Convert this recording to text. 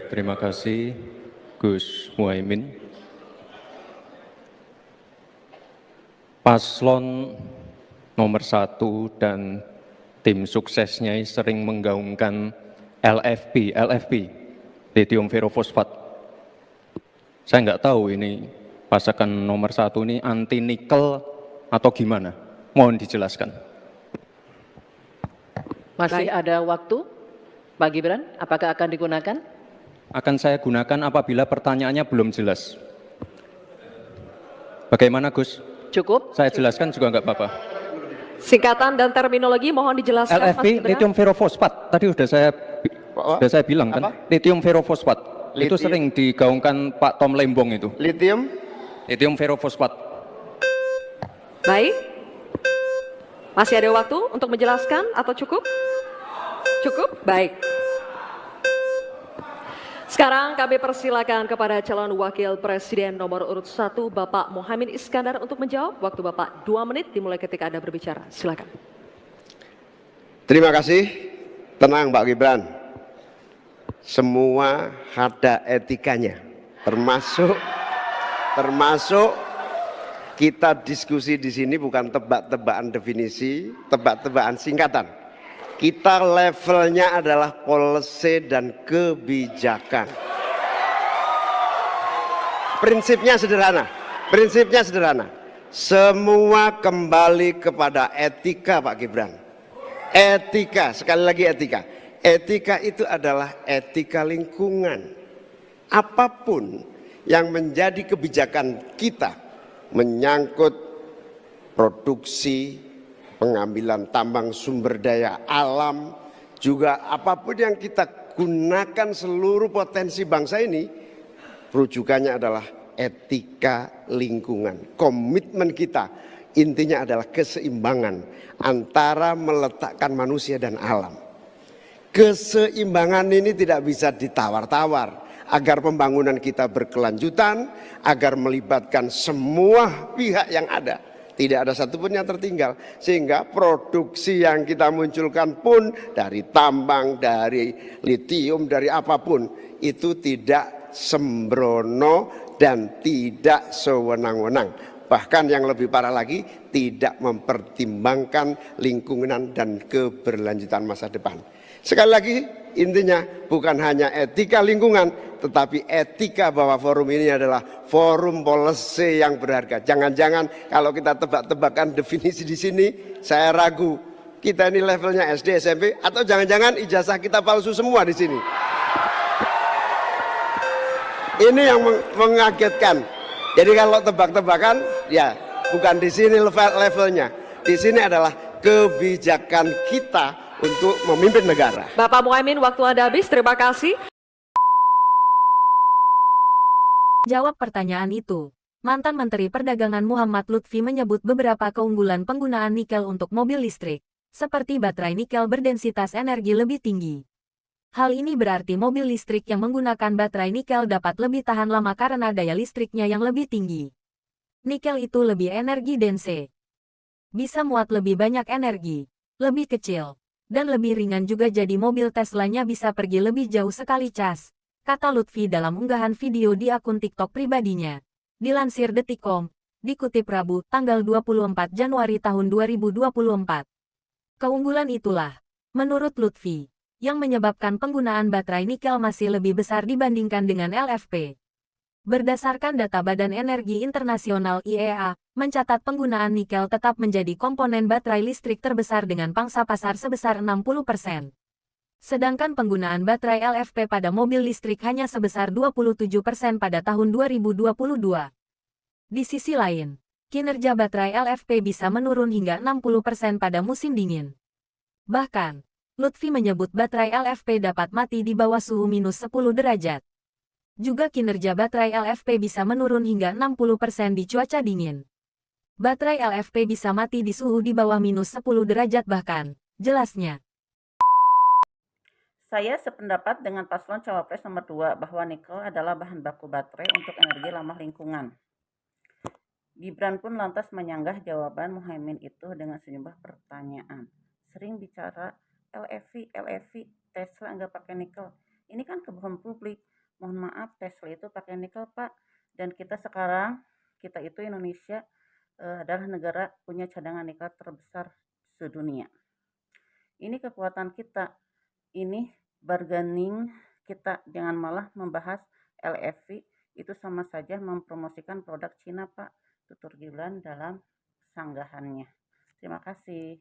terima kasih Gus Muhaimin. Paslon nomor 1 dan tim suksesnya sering menggaungkan LFP, lithium ferrofosfat. Saya nggak tahu ini pasangan nomor 1 ini anti nikel atau gimana? Mohon dijelaskan. Masih ada waktu, Pak Gibran, apakah akan digunakan? Akan saya gunakan apabila pertanyaannya belum jelas. Bagaimana Gus? Cukup? Saya jelaskan juga nggak apa-apa. Singkatan dan terminologi mohon dijelaskan, Mas LFP, Gibran. lithium ferrofosfat. Tadi sudah saya bilang kan, lithium ferrofosfat. Itu sering digaungkan Pak Tom Lembong itu. Lithium ferrofosfat. Baik. Masih ada waktu untuk menjelaskan atau cukup? Cukup? Baik. Sekarang kami persilakan kepada calon wakil presiden nomor urut 1 Bapak Muhaimin Iskandar untuk menjawab. Waktu Bapak 2 menit dimulai ketika Anda berbicara. Silakan. Terima kasih. Tenang Pak Gibran. Semua ada etikanya. Termasuk kita diskusi di sini bukan tebak-tebakan definisi, tebak-tebakan singkatan. Kita levelnya adalah policy dan kebijakan. Prinsipnya sederhana. Semua kembali kepada etika Pak Gibran. Etika, sekali lagi etika. Etika itu adalah etika lingkungan. Apapun yang menjadi kebijakan kita menyangkut produksi, pengambilan tambang sumber daya alam, juga apapun yang kita gunakan seluruh potensi bangsa ini, rujukannya adalah etika lingkungan. Komitmen kita intinya adalah keseimbangan antara meletakkan manusia dan alam. Keseimbangan ini tidak bisa ditawar-tawar agar pembangunan kita berkelanjutan, agar melibatkan semua pihak yang ada. Tidak ada satupun yang tertinggal, sehingga produksi yang kita munculkan pun dari tambang, dari litium, dari apapun itu tidak sembrono dan tidak sewenang-wenang. Bahkan yang lebih parah lagi, tidak mempertimbangkan lingkungan dan keberlanjutan masa depan. Sekali lagi intinya bukan hanya etika lingkungan, tetapi etika bahwa forum ini adalah forum policy yang berharga. Jangan-jangan kalau kita tebak-tebakan definisi di sini, saya ragu kita ini levelnya SD, SMP, atau jangan-jangan ijazah kita palsu semua di sini. Ini yang mengagetkan. Jadi kalau tebak-tebakan, ya bukan di sini levelnya. Di sini adalah kebijakan kita untuk memimpin negara. Bapak Muhaimin, waktu Anda habis. Terima kasih. Jawab pertanyaan itu. Mantan Menteri Perdagangan Muhammad Lutfi menyebut beberapa keunggulan penggunaan nikel untuk mobil listrik, seperti baterai nikel berdensitas energi lebih tinggi. Hal ini berarti mobil listrik yang menggunakan baterai nikel dapat lebih tahan lama karena daya listriknya yang lebih tinggi. Nikel itu lebih energi dense. Bisa muat lebih banyak energi, lebih kecil, dan lebih ringan juga, jadi mobil Teslanya bisa pergi lebih jauh sekali cas, kata Lutfi dalam unggahan video di akun TikTok pribadinya. Dilansir Detik.com, dikutip Rabu, tanggal 24 Januari tahun 2024. Keunggulan itulah, menurut Lutfi, yang menyebabkan penggunaan baterai nikel masih lebih besar dibandingkan dengan LFP. Berdasarkan data Badan Energi Internasional IEA, mencatat penggunaan nikel tetap menjadi komponen baterai listrik terbesar dengan pangsa pasar sebesar 60%. Sedangkan penggunaan baterai LFP pada mobil listrik hanya sebesar 27% pada tahun 2022. Di sisi lain, kinerja baterai LFP bisa menurun hingga 60% pada musim dingin. Bahkan, Lutfi menyebut baterai LFP dapat mati di bawah suhu minus 10 derajat. Juga kinerja baterai LFP bisa menurun hingga 60% di cuaca dingin. Baterai LFP bisa mati di suhu di bawah minus 10 derajat bahkan, jelasnya. Saya sependapat dengan paslon cawapres nomor 2 bahwa nikel adalah bahan baku baterai untuk energi ramah lingkungan. Gibran pun lantas menyanggah jawaban Muhaimin itu dengan sejumlah pertanyaan. Sering bicara LFP, Tesla nggak pakai nikel. Ini kan kebohongan publik. maaf Tesla itu pakai nikel Pak, dan kita itu Indonesia adalah negara punya cadangan nikel terbesar sedunia. Ini kekuatan kita, ini bargaining kita, jangan malah membahas LFV, itu sama saja mempromosikan produk Cina Pak, tutur Gilan dalam sanggahannya. Terima kasih.